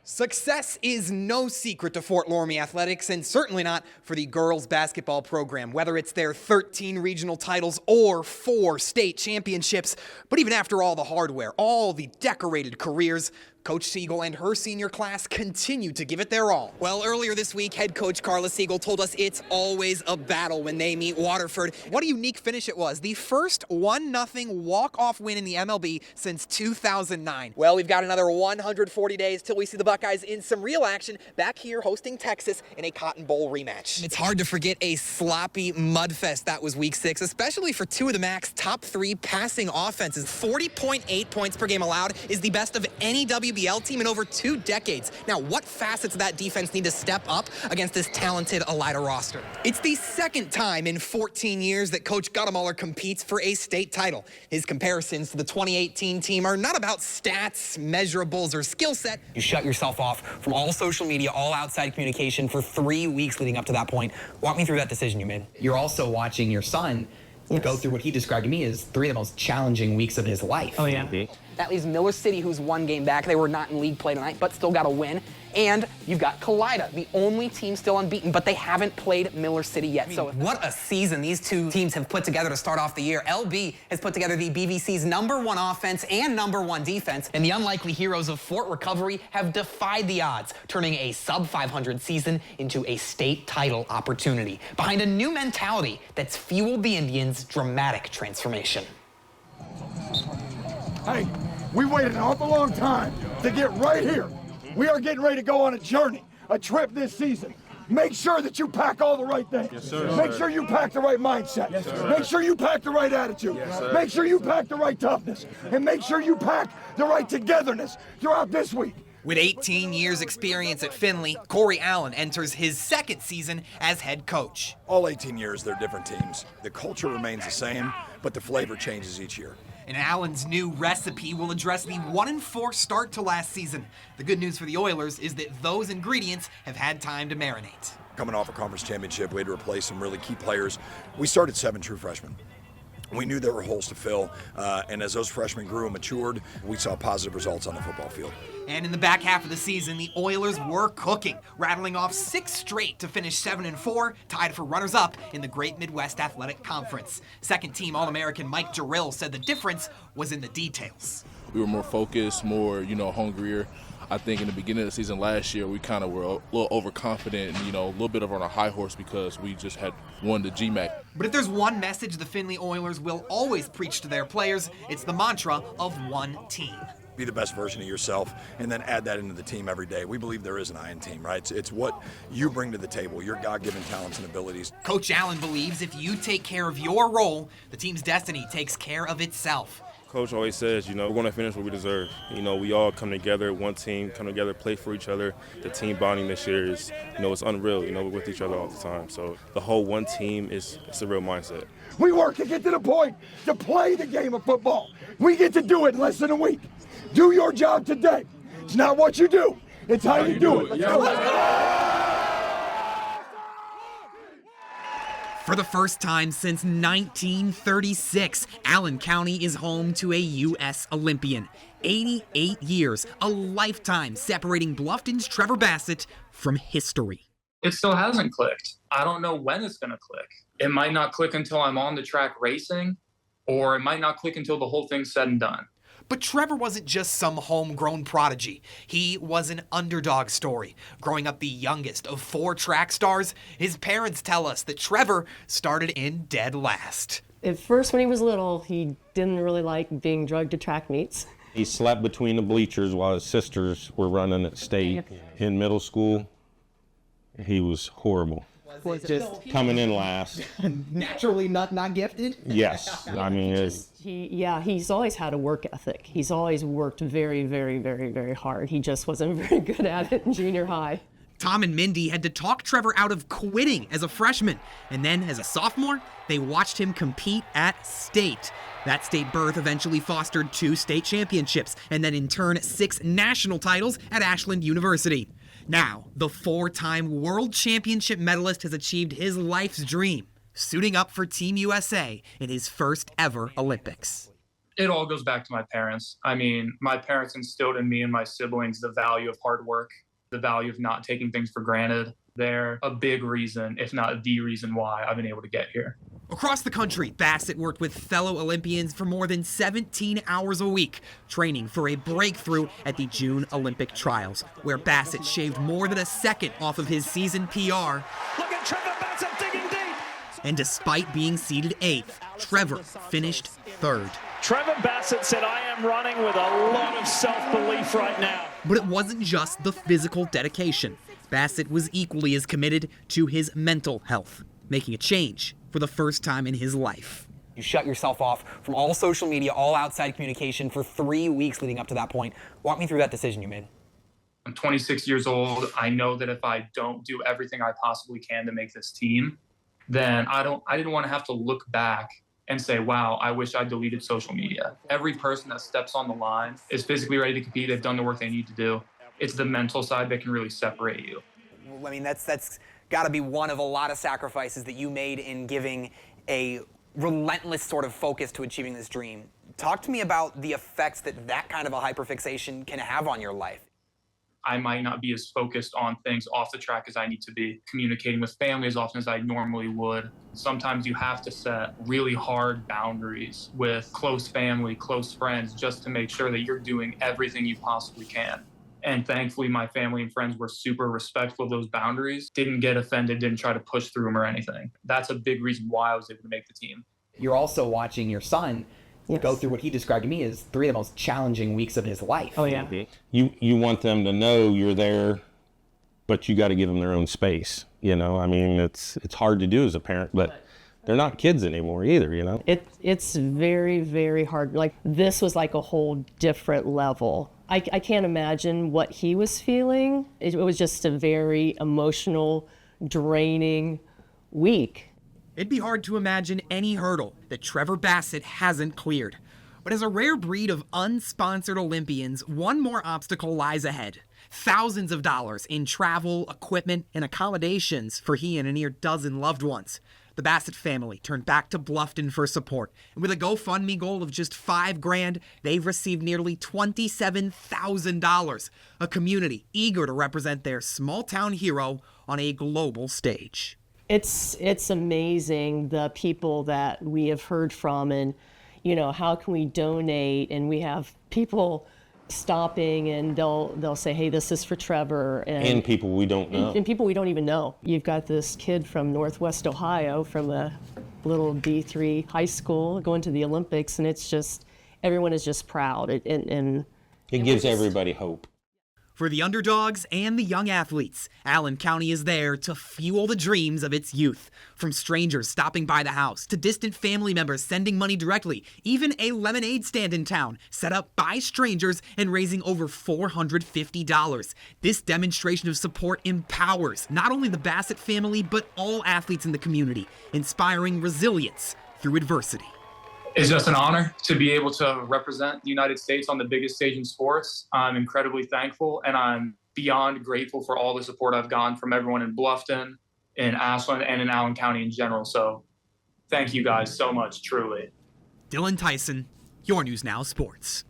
Success is no secret to Fort Loramie Athletics, and certainly not for the girls basketball program, whether it's their 13 regional titles or 4 state championships. But even after all the hardware, all the decorated careers, Coach Siegel and her senior class continue to give it their all. Well, earlier this week, head coach Carla Siegel told us it's always a battle when they meet Waterford. What a unique finish it was. The first 1-0 walk-off win in the MLB since 2009. Well, we've got another 140 days till we see the Buckeyes in some real action back here hosting Texas in a Cotton Bowl rematch. It's hard to forget a sloppy mudfest that was week 6, especially for 2 of the MAC's top 3 passing offenses. 40.8 points per game allowed is the best of any WLIO team in over 2 decades. Now, what facets of that defense need to step up against this talented Elida roster? It's the second time in 14 years that Coach Guttemaller competes for a state title. His comparisons to the 2018 team are not about stats, measurables, or skill set. You shut yourself off from all social media, all outside communication for 3 weeks leading up to that point. Walk me through that decision you made. You're also watching your son go through what he described to me as 3 of the most challenging weeks of his life. Oh, yeah. That leaves Miller City, who's 1 game back. They were not in league play tonight, but still got a win. And you've got Kalida, the only team still unbeaten, but they haven't played Miller City yet. So what a season these 2 teams have put together to start off the year. LB has put together the BVC's #1 offense and #1 defense, and the unlikely heroes of Fort Recovery have defied the odds, turning a sub-500 season into a state title opportunity, behind a new mentality that's fueled the Indians' dramatic transformation. Hey, we waited an awful long time to get right here. We are getting ready to go on a journey, a trip this season. Make sure that you pack all the right things. Yes, sir. Make sure you pack the right mindset. Yes, sir. Make sure you pack the right attitude. Yes, sir. Make sure you pack the right toughness. And make sure you pack the right togetherness throughout this week. With 18 years experience at Findlay, Corey Allen enters his 2nd season as head coach. All 18 years, they're different teams. The culture remains the same, but the flavor changes each year. And Allen's new recipe will address the 1-4 start to last season. The good news for the Oilers is that those ingredients have had time to marinate. Coming off a conference championship, we had to replace some really key players. We started 7 true freshmen. We knew there were holes to fill, and as those freshmen grew and matured, we saw positive results on the football field. And in the back half of the season, the Oilers were cooking, rattling off 6 straight to finish 7-4, tied for runners-up in the Great Midwest Athletic Conference. Second-team All-American Mike Jarrill said the difference was in the details. We were more focused, more, hungrier. I think in the beginning of the season last year, we kind of were a little overconfident and, a little bit of on a high horse because we just had won the GMAC. But if there's one message the Findlay Oilers will always preach to their players, it's the mantra of one team. Be the best version of yourself, and then add that into the team every day. We believe there is an iron team, right? It's what you bring to the table, your God-given talents and abilities. Coach Allen believes if you take care of your role, the team's destiny takes care of itself. Coach always says, we're going to finish what we deserve. We all come together, one team, come together, play for each other. The team bonding this year is, it's unreal. We're with each other all the time. So the whole one team it's a real mindset. We work to get to the point to play the game of football. We get to do it in less than a week. Do your job today. It's not what you do, it's how you do it. Let's go. For the first time since 1936, Allen County is home to a U.S. Olympian. 88 years, a lifetime separating Bluffton's Trevor Bassett from history. It still hasn't clicked. I don't know when it's going to click. It might not click until I'm on the track racing, or it might not click until the whole thing's said and done. But Trevor wasn't just some homegrown prodigy. He was an underdog story. Growing up the youngest of 4 track stars, his parents tell us that Trevor started in dead last. At first, when he was little, he didn't really like being drugged to track meets. He slept between the bleachers while his sisters were running at state. In middle school, he was horrible. Was just Coming in last. naturally not gifted? Yes. I mean, He's always had a work ethic. He's always worked very, very, very, very hard. He just wasn't very good at it in junior high. Tom and Mindy had to talk Trevor out of quitting as a freshman. And then as a sophomore, they watched him compete at state. That state berth eventually fostered 2 state championships, and then in turn 6 national titles at Ashland University. Now, the 4-time world championship medalist has achieved his life's dream, suiting up for Team USA in his first ever Olympics. It all goes back to my parents. I mean, my parents instilled in me and my siblings the value of hard work, the value of not taking things for granted. They're a big reason, if not the reason why I've been able to get here. Across the country, Bassett worked with fellow Olympians for more than 17 hours a week, training for a breakthrough at the June Olympic trials, where Bassett shaved more than a second off of his season PR. Look at Trevor Bassett digging deep. And despite being seeded 8th, Trevor finished 3rd. Trevor Bassett said, I am running with a lot of self-belief right now. But it wasn't just the physical dedication. Bassett was equally as committed to his mental health, making a change for the first time in his life. You shut yourself off from all social media, all outside communication for 3 weeks leading up to that point. Walk me through that decision you made. I'm 26 years old. I know that if I don't do everything I possibly can to make this team, then I didn't want to have to look back and say, wow, I wish I deleted social media. Every person that steps on the line is physically ready to compete. They've done the work they need to do. It's the mental side that can really separate you. I mean, that's got to be one of a lot of sacrifices that you made in giving a relentless sort of focus to achieving this dream. Talk to me about the effects that kind of a hyperfixation can have on your life. I might not be as focused on things off the track as I need to be, communicating with family as often as I normally would. Sometimes you have to set really hard boundaries with close family, close friends, just to make sure that you're doing everything you possibly can. And thankfully, my family and friends were super respectful of those boundaries, didn't get offended, didn't try to push through them or anything. That's a big reason why I was able to make the team. You're also watching your son go through what he described to me as 3 of the most challenging weeks of his life. Oh, yeah. You want them to know you're there, but you got to give them their own space. You know, I mean, it's hard to do as a parent, but they're not kids anymore either, you know? It's very, very hard. Like, this was like a whole different level. I can't imagine what he was feeling. It was just a very emotional, draining week. It'd be hard to imagine any hurdle that Trevor Bassett hasn't cleared. But as a rare breed of unsponsored Olympians, one more obstacle lies ahead. Thousands of dollars in travel, equipment, and accommodations for he and a near dozen loved ones. The Bassett family turned back to Bluffton for support, and with a GoFundMe goal of just $5,000, they've received nearly $27,000. A community eager to represent their small-town hero on a global stage. It's amazing the people that we have heard from, and how can we donate, and we have people stopping and they'll say, hey, this is for Trevor, and people we don't know, and people we don't even know. You've got this kid from Northwest Ohio from a little D3 high school going to the Olympics, and it's just everyone is just proud, and it gives everybody hope. For the underdogs and the young athletes, Allen County is there to fuel the dreams of its youth. From strangers stopping by the house to distant family members sending money directly, even a lemonade stand in town set up by strangers and raising over $450. This demonstration of support empowers not only the Bassett family, but all athletes in the community, inspiring resilience through adversity. It's just an honor to be able to represent the United States on the biggest stage in sports. I'm incredibly thankful, and I'm beyond grateful for all the support I've gotten from everyone in Bluffton, in Ashland, and in Allen County in general. So thank you guys so much, truly. Dylan Theisen, your News Now Sports.